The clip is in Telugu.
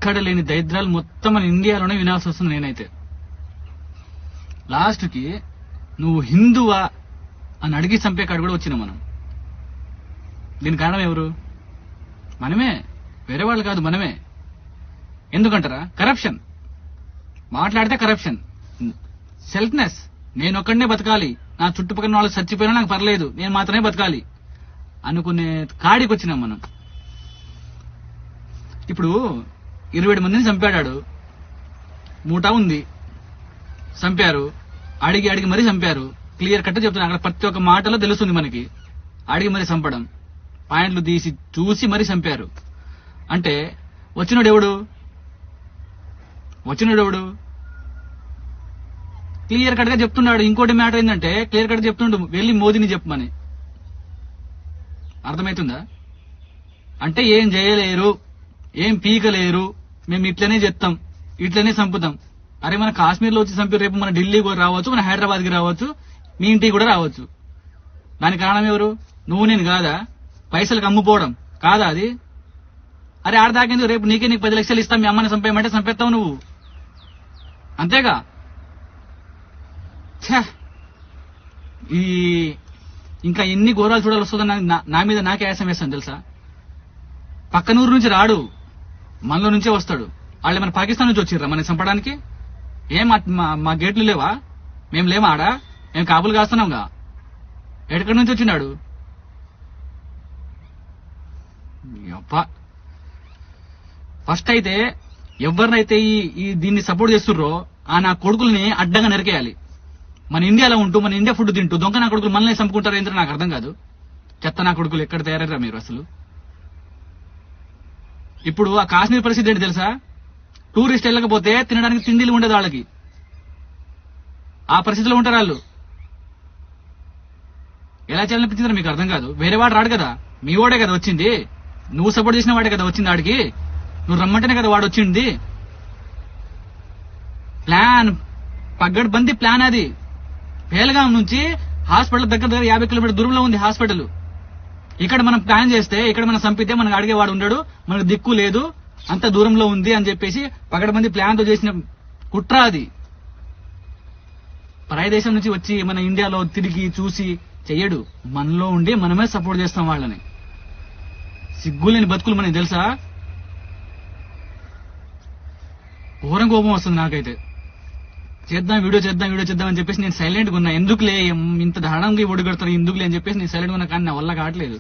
ఎక్కడ లేని దరిద్రాలు మొత్తం మన ఇండియాలోనే వినాల్సి వస్తుంది. నేనైతే లాస్ట్ కి నువ్వు హిందువా అని అడిగి చంపే కాడు కూడా వచ్చినాం మనం. దీని కారణం ఎవరు? మనమే, వేరే వాళ్ళు కాదు, మనమే. ఎందుకంటారా? కరప్షన్. మాట్లాడితే కరప్షన్, సెల్ఫ్నెస్. నేను ఒక్కడనే బతకాలి, నా చుట్టుపక్కల వాళ్ళు చచ్చిపోయినా నాకు పర్లేదు, నేను మాత్రమే బతకాలి అనుకునే కాడికి వచ్చినాం మనం. ఇప్పుడు 27 మందిని చంపాడాడు, మూటా ఉంది, చంపారు, అడిగి అడిగి మరీ చంపారు. క్లియర్ కట్ చెప్తున్నా, అక్కడ ప్రతి ఒక్క మాటలో తెలుస్తుంది మనకి. అడిగి మరీ చంపడం, పాయింట్లు తీసి చూసి మరీ చంపారు. అంటే వచ్చినోడు ఎవడు? క్లియర్ కట్ గా చెప్తున్నాడు. ఇంకోటి మ్యాటర్ ఏంటంటే క్లియర్ కట్ చెప్తుండు, వెళ్ళి మోదీని చెప్పమని. అర్థమవుతుందా? అంటే ఏం చేయలేరు, ఏం పీకలేరు, మేము ఇట్లనే చెప్తాం, ఇట్లనే చంపుతాం. అరే మన కాశ్మీర్లో వచ్చి చంపి రేపు మన ఢిల్లీ కూడా రావచ్చు, మన హైదరాబాద్ కి రావచ్చు, మీ ఇంటికి కూడా రావచ్చు. దానికి కారణం ఎవరు? నువ్వు నేను కాదా? పైసలకు అమ్ముకోవడం కాదా అది? అరే ఆడదాకేందుకు, రేపు నీకు 10 లక్షలు ఇస్తాం, మీ అమ్మని చంపేయమంటే చంపేస్తావు నువ్వు, అంతేగా. ఈ ఇంకా ఎన్ని ఘోరాలు చూడాలి వస్తుందని నా మీద నాకే ఆయాసం వేస్తాను తెలుసా. పక్కనూరు నుంచి రాడు, మనలో నుంచే వస్తాడు. వాళ్ళు మన పాకిస్తాన్ నుంచి వచ్చిర్రా మనకి చంపడానికి? ఏం మా గేట్లు లేవా? మేము లేమా ఆడా? మేము కాపులు కాస్తున్నాంగా. ఎక్కడి నుంచి వచ్చినాడు? ఫస్ట్ అయితే ఎవరినైతే ఈ దీన్ని సపోర్ట్ చేస్తుర్రో ఆ నా కొడుకుల్ని అడ్డంగా నరికేయాలి. మన ఇండియాలో ఉంటూ మన ఇండియా ఫుడ్ తింటూ దొంగ నా కొడుకులు మనల్ని చంపుకుంటారు ఏంటో నాకు అర్థం కాదు. చెత్త నా కొడుకులు ఎక్కడ తయారయ్యారా మీరు అసలు? ఇప్పుడు ఆ కాశ్మీర్ పరిస్థితి ఏంటి తెలుసా? టూరిస్ట్ వెళ్ళకపోతే తినడానికి తిండిలు ఉండదు వాళ్ళకి. ఆ పరిస్థితిలో ఉంటారు వాళ్ళు. ఎలా చేయాలనిపించిందో మీకు అర్థం కాదు. వేరే వాడు రాడు కదా, మీ వాడే కదా వచ్చింది. నువ్వు సపోర్ట్ చేసిన వాడే కదా వచ్చింది ఆడికి. నువ్వు రమ్మంటేనే కదా వాడు వచ్చింది. ప్లాన్, పగ్గడ్బందీ ప్లాన్ అది. పేలగాం నుంచి హాస్పిటల్ దగ్గర 50 కిలోమీటర్ దూరంలో ఉంది హాస్పిటల్. ఇక్కడ మనం ప్లాన్ చేస్తే, ఇక్కడ మనం చంపితే మనకు అడిగేవాడు ఉండడు, మనకు దిక్కు లేదు, అంత దూరంలో ఉంది అని చెప్పేసి పగడబంది ప్లాన్ తో చేసిన కుట్ర అది. పరాయి దేశం నుంచి వచ్చి మన ఇండియాలో తిరిగి చూసి చెయ్యడు, మనలో ఉండి మనమే సపోర్ట్ చేస్తాం వాళ్ళని. సిగ్గులేని బతుకులు మనకి తెలుసా? ఘోరం కోపం వస్తుంది నాకైతే. వీడియో చేద్దాం అని చెప్పేసి నేను సైలెంట్ గా ఉన్నా. ఎందుకులే ఇంత దారుణంగా ఒడిగడతారు, ఎందుకులే అని చెప్పేసి నేను సైలెంట్ గా ఉన్నా. కానీ నా వల్ల కావట్లేదు.